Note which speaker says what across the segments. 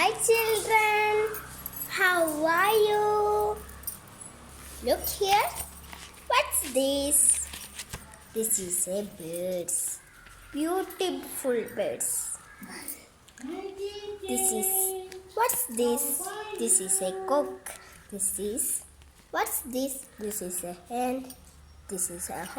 Speaker 1: Hi children, how are you? Look here. What's this? This is a birds. Beautiful birds. What's this? This is a cock. What's this? This is a hen. This is a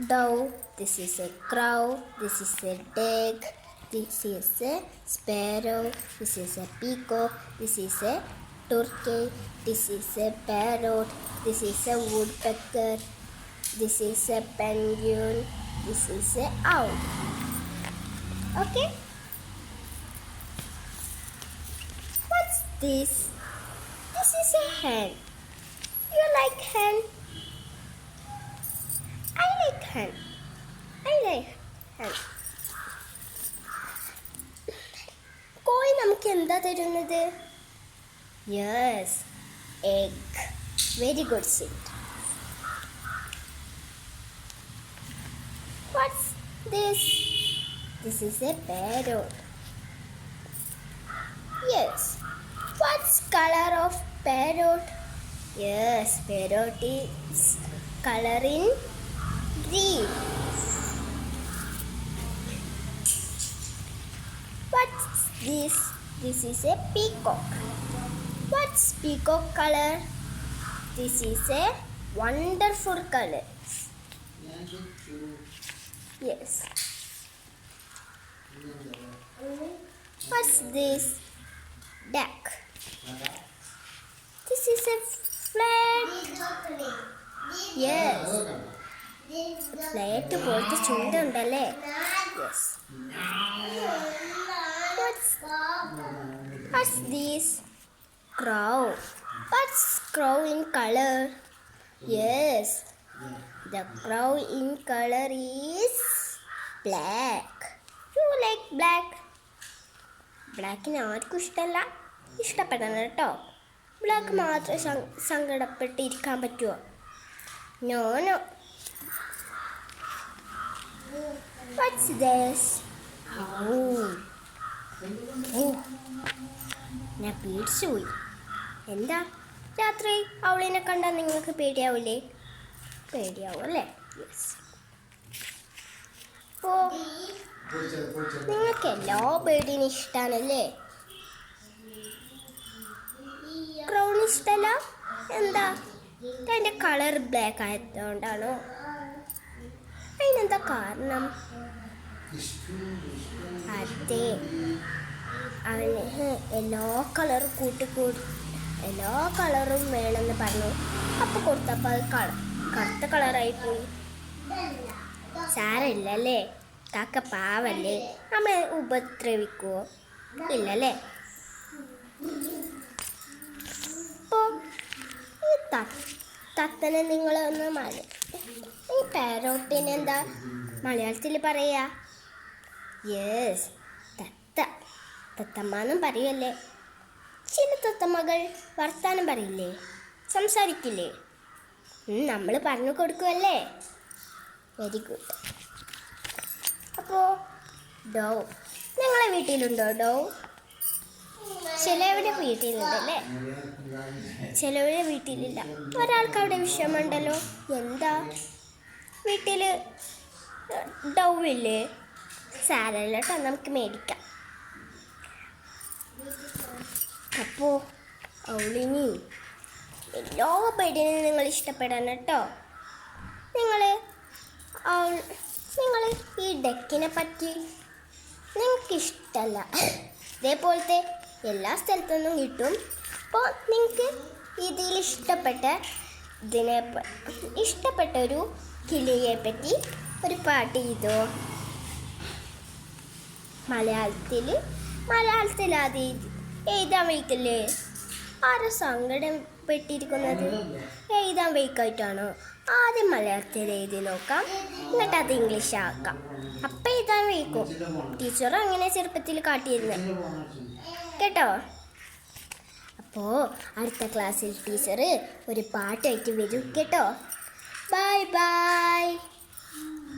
Speaker 1: dove. This is a crow. This is a duck. This is a sparrow. This is a peacock. This is a turkey. This is a parrot. This is a woodpecker. This is a penguin. This is a owl. Okay? What's this? This is a hen. You like hen? I like hen. കോഴി നമുക്ക് എന്താ തരുന്നത്? Yes, egg. Very good sit. What's this? This is a parrot. Yes. What's colour of parrot? Yes, parrot is color in green. What's this? This is a peacock. What's peacock color? This is a wonderful color. Yes. What's this? Duck. This is a flat. Yes. Flat പോലത്തെ ചുണ്ടുണ്ടല്ലേ? Yes. What's this? Crow. What's crow in color? Yes, the crow in color is black. You like black? ബ്ലാക്കിന് ആർക്കും ഇഷ്ടമല്ല. ഇഷ്ടപ്പെടണം കേട്ടോ. Black മാത്രം സങ്കടപ്പെട്ടിരിക്കാൻ പറ്റുമോ? No. What's this? ഞാൻ പേടിച്ചു പോയി. എന്താ? രാത്രി അവളിനെ കണ്ടാൽ നിങ്ങൾക്ക് പേടിയാവില്ലേ? പേടിയാവും അല്ലേ? യെസ്. അപ്പോൾ നിങ്ങൾക്ക് എല്ലാ ബേർഡിനും ഇഷ്ടമാണല്ലേ? ക്രൗൺ ഇഷ്ടമല്ല? എന്താ? അതിൻ്റെ കളർ ബ്ലാക്ക് ആയതുകൊണ്ടാണോ? അതിനെന്താ കാരണം? അതെ, അവന് എല്ലാ കളറും വേണമെന്ന് പറഞ്ഞു. അപ്പോൾ കൊടുത്തപ്പോൾ അത് കറുത്ത കളറായിപ്പോയി. സാരമില്ലല്ലേ, കാക്ക പാവല്ലേ, നമ്മൾ ഉപദ്രവിക്കുമോ? ഇല്ലല്ലേ? അപ്പോൾ ഈ തത്തനെ നിങ്ങളൊന്ന് ഈ പാരോട്ടിന് എന്താ മലയാളത്തിൽ പറയാ? യെസ്, തത്തമ്മന്നും പറയല്ലേ. ചില തത്തമ്മകൾ വർത്താനം പറയില്ലേ, സംസാരിക്കില്ലേ? നമ്മൾ പറഞ്ഞു കൊടുക്കുമല്ലേ? Very good. അപ്പോൾ ഡോവ് നിങ്ങളെ വീട്ടിലുണ്ടോ? ഡോവ് ചിലവരുടെ വീട്ടിലുണ്ടല്ലേ, ചിലവരുടെ വീട്ടിലില്ല. ഒരാൾക്ക് അവിടെ വിഷമമുണ്ടല്ലോ. എന്താ? വീട്ടിൽ ഡോവ് ഇല്ലേ? സാരമില്ല കേട്ടോ, നമുക്ക് മേടിക്കാം. അപ്പോൾ അവളിനി എല്ലാ ബേർഡിനെയും നിങ്ങൾ ഇഷ്ടപ്പെടണം കേട്ടോ. നിങ്ങൾ ഈ ഡക്കിനെ പറ്റി നിങ്ങൾക്കിഷ്ടമല്ല, ഇതേപോലത്തെ എല്ലാ സ്ഥലത്തൊന്നും കിട്ടും. അപ്പോൾ നിങ്ങൾക്ക് ഇഷ്ടപ്പെട്ട ഒരു കിളിയെ പറ്റി ഒരു പാട്ട് ചെയ്തോ. മലയാളത്തിൽ ആദ്യം എഴുതാൻ വയ്ക്കല്ലേ? ആരും സങ്കടപ്പെട്ടിരിക്കുന്നത് എഴുതാൻ വയ്ക്കായിട്ടാണോ? ആദ്യം മലയാളത്തിൽ എഴുതി നോക്കാം, എന്നിട്ട് അത് ഇംഗ്ലീഷ് ആക്കാം. അപ്പം എഴുതാൻ വയ്ക്കും. ടീച്ചറും അങ്ങനെ ചെറുപ്പത്തിൽ കാട്ടിയിരുന്നത് കേട്ടോ. അപ്പോൾ അടുത്ത ക്ലാസ്സിൽ ടീച്ചർ ഒരു പാട്ടായിട്ട് വരും കേട്ടോ. Bye bye.